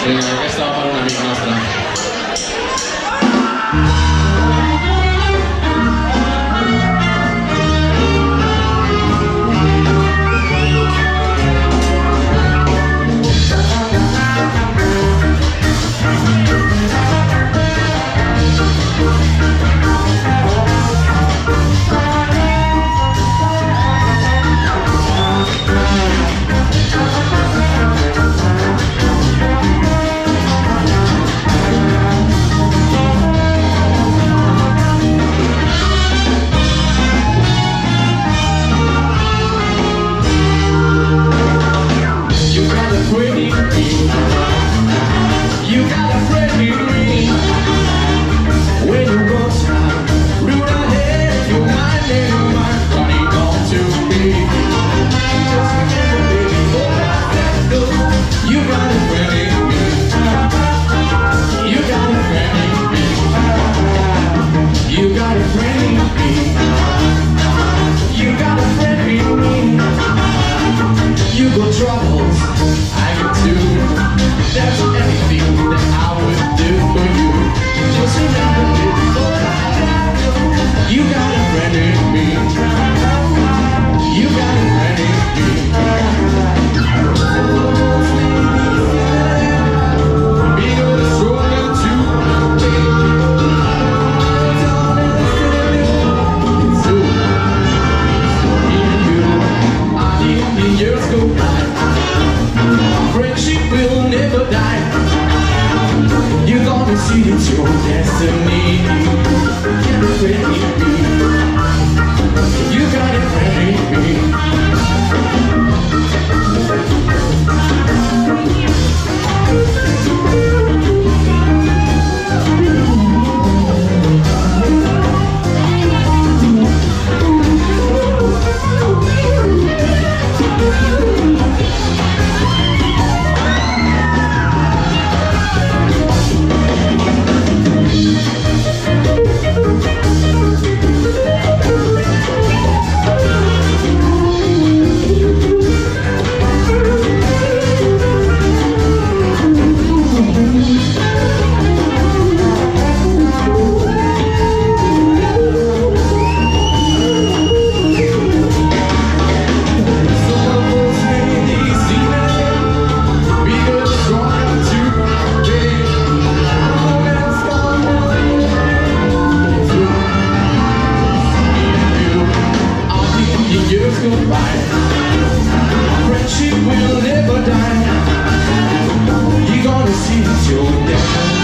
Vinga, questa la fa un'amica nostra. Troubles, I get too. There's anything that I would do for you. Just remember it before I go. You got a friend in me. You got a friend in me. Be good and strong too. So, I need years go by. Friendship will never die. You're gonna see it's your destiny. Get a friend in me. You got a friend in me. Friendship will never die. You're gonna see it's your destiny.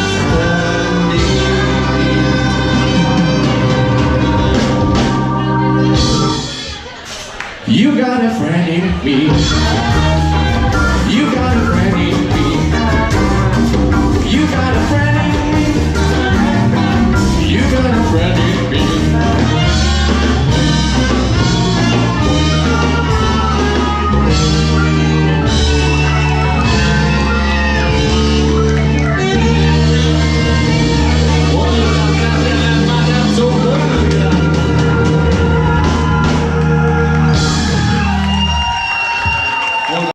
You got a friend in me. You got a friend in me. You got a friend in me. You got a friend in me.